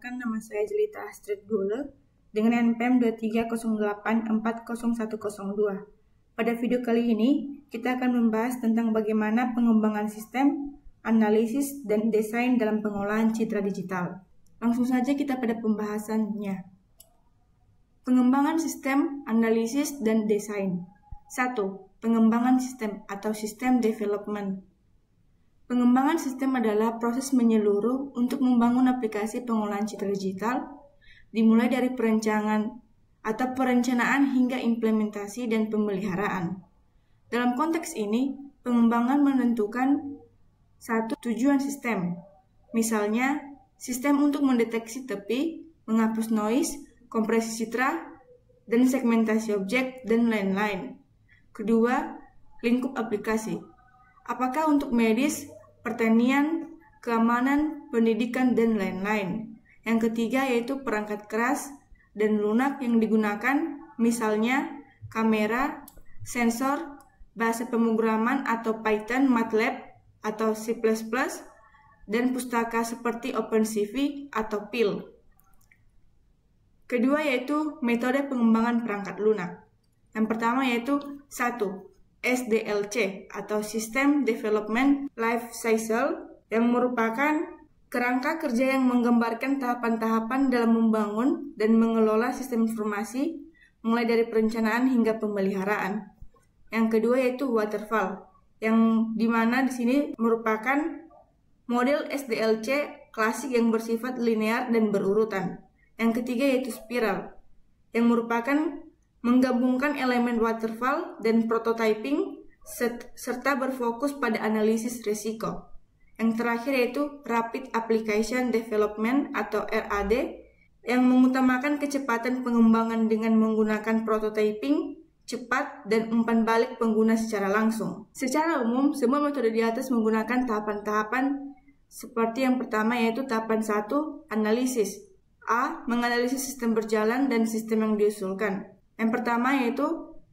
Perkenalkan, nama saya Jelita Astrid Gule dengan NPM 2308400102. Pada video kali ini, kita akan membahas tentang bagaimana pengembangan sistem, analisis, dan desain dalam pengolahan citra digital. Langsung saja kita pada pembahasannya. Pengembangan sistem, analisis, dan desain. 1. Pengembangan sistem atau sistem development. Pengembangan sistem adalah proses menyeluruh untuk membangun aplikasi pengolahan citra digital, dimulai dari perencanaan hingga implementasi dan pemeliharaan. Dalam konteks ini, pengembangan menentukan satu tujuan sistem, misalnya sistem untuk mendeteksi tepi, menghapus noise, kompresi citra, dan segmentasi objek, dan lain-lain. Kedua, lingkup aplikasi. Apakah untuk medis, pertanian, keamanan, pendidikan, dan lain-lain. Yang ketiga yaitu perangkat keras dan lunak yang digunakan, misalnya kamera, sensor, bahasa pemrograman atau Python, MATLAB, atau C++, dan pustaka seperti OpenCV atau PIL. Kedua yaitu metode pengembangan perangkat lunak. Yang pertama yaitu 1. SDLC atau System Development Life Cycle yang merupakan kerangka kerja yang menggambarkan tahapan-tahapan dalam membangun dan mengelola sistem informasi mulai dari perencanaan hingga pemeliharaan. Yang kedua yaitu waterfall yang dimana di sini merupakan model SDLC klasik yang bersifat linear dan berurutan. Yang ketiga yaitu spiral yang merupakan menggabungkan elemen waterfall dan prototyping serta berfokus pada analisis risiko. Yang terakhir yaitu Rapid Application Development atau RAD yang mengutamakan kecepatan pengembangan dengan menggunakan prototyping cepat dan umpan balik pengguna secara langsung. Secara umum, semua metode di atas menggunakan tahapan-tahapan seperti yang pertama yaitu tahapan 1, analisis. A. Menganalisis sistem berjalan dan sistem yang diusulkan. Yang pertama yaitu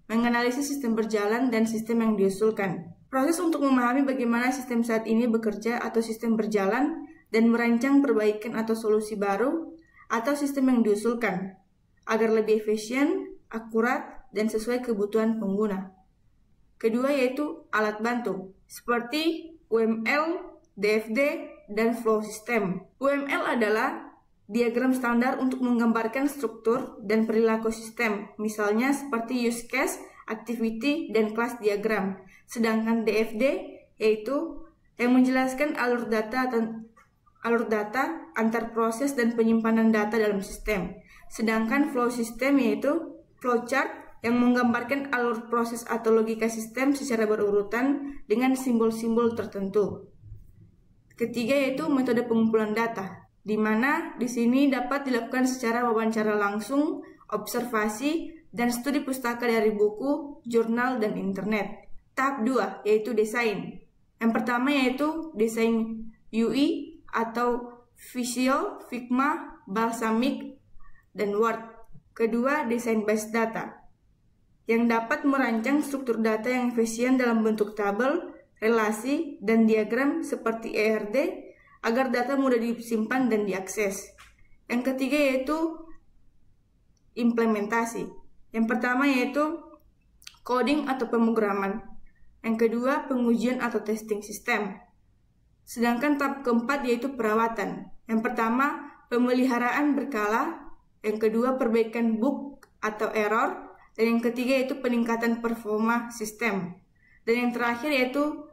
menganalisis sistem berjalan dan sistem yang diusulkan. Proses untuk memahami bagaimana sistem saat ini bekerja atau sistem berjalan dan merancang perbaikan atau solusi baru atau sistem yang diusulkan agar lebih efisien, akurat, dan sesuai kebutuhan pengguna. Kedua yaitu alat bantu seperti UML, DFD, dan flow system. UML adalah diagram standar untuk menggambarkan struktur dan perilaku sistem, misalnya seperti use case, activity, dan class diagram. Sedangkan DFD yaitu yang menjelaskan alur data antar proses dan penyimpanan data dalam sistem. Sedangkan flow system yaitu flowchart yang menggambarkan alur proses atau logika sistem secara berurutan dengan simbol-simbol tertentu. Ketiga yaitu metode pengumpulan data, di mana di sini dapat dilakukan secara wawancara langsung, observasi, dan studi pustaka dari buku, jurnal, dan internet. Tahap 2 yaitu desain. Yang pertama yaitu desain UI atau Visio, Figma, Balsamic, dan Word. Kedua, desain base data yang dapat merancang struktur data yang efisien dalam bentuk tabel, relasi, dan diagram seperti ERD agar data mudah disimpan dan diakses. Yang ketiga yaitu implementasi. Yang pertama yaitu coding atau pemrograman. Yang kedua pengujian atau testing sistem. Sedangkan tahap keempat yaitu perawatan. Yang pertama pemeliharaan berkala. Yang kedua perbaikan bug atau error. Dan yang ketiga yaitu peningkatan performa sistem. Dan yang terakhir yaitu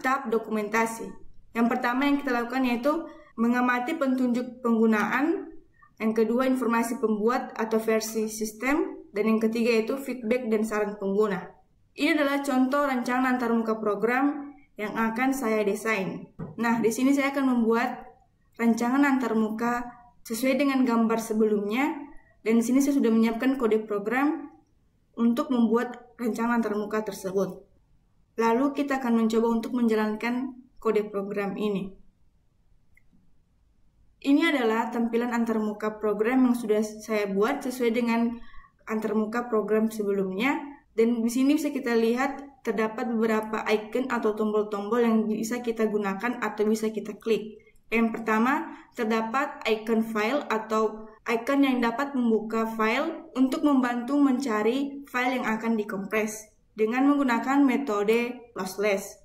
tahap dokumentasi. Yang pertama yang kita lakukan yaitu mengamati petunjuk penggunaan, yang kedua informasi pembuat atau versi sistem, dan yang ketiga yaitu feedback dan saran pengguna. Ini adalah contoh rancangan antarmuka program yang akan saya desain. Nah, di sini saya akan membuat rancangan antarmuka sesuai dengan gambar sebelumnya, dan di sini saya sudah menyiapkan kode program untuk membuat rancangan antarmuka tersebut. Lalu kita akan mencoba untuk menjalankan kode program ini. Ini adalah tampilan antarmuka program yang sudah saya buat sesuai dengan antarmuka program sebelumnya, dan di sini bisa kita lihat terdapat beberapa icon atau tombol-tombol yang bisa kita gunakan atau bisa kita klik. Yang pertama, terdapat icon file atau icon yang dapat membuka file untuk membantu mencari file yang akan dikompres dengan menggunakan metode lossless.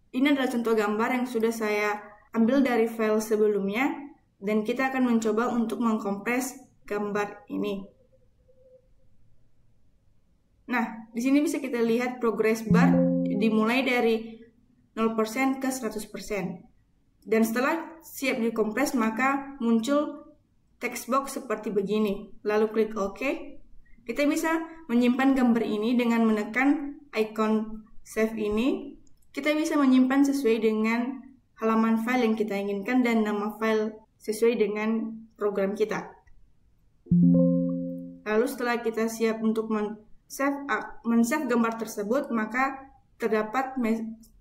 Ini adalah contoh gambar yang sudah saya ambil dari file sebelumnya, dan kita akan mencoba untuk mengkompres gambar ini. Nah, di sini bisa kita lihat progress bar dimulai dari 0% ke 100%. Dan setelah siap dikompres, maka muncul text box seperti begini. Lalu klik OK. Kita bisa menyimpan gambar ini dengan menekan icon save ini. Kita bisa menyimpan sesuai dengan halaman file yang kita inginkan dan nama file sesuai dengan program kita. Lalu setelah kita siap untuk men-save gambar tersebut, maka terdapat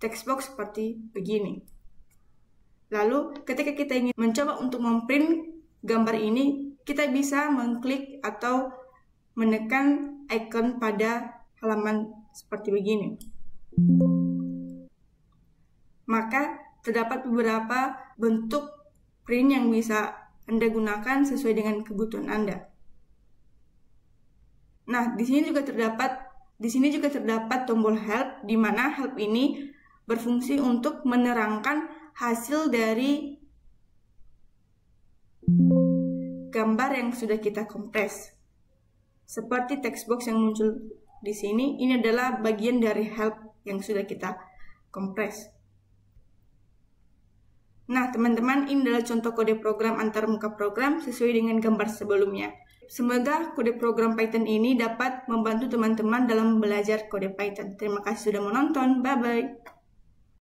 text box seperti begini. Lalu ketika kita ingin mencoba untuk memprint gambar ini, kita bisa mengklik atau menekan icon pada halaman seperti begini. Maka terdapat beberapa bentuk print yang bisa Anda gunakan sesuai dengan kebutuhan Anda. Nah, di sini juga terdapat tombol help, di mana help ini berfungsi untuk menerangkan hasil dari gambar yang sudah kita kompres. Seperti text box yang muncul di sini, ini adalah bagian dari help yang sudah kita kompres. Nah, teman-teman, ini adalah contoh kode program antarmuka program sesuai dengan gambar sebelumnya. Semoga kode program Python ini dapat membantu teman-teman dalam belajar kode Python. Terima kasih sudah menonton. Bye-bye.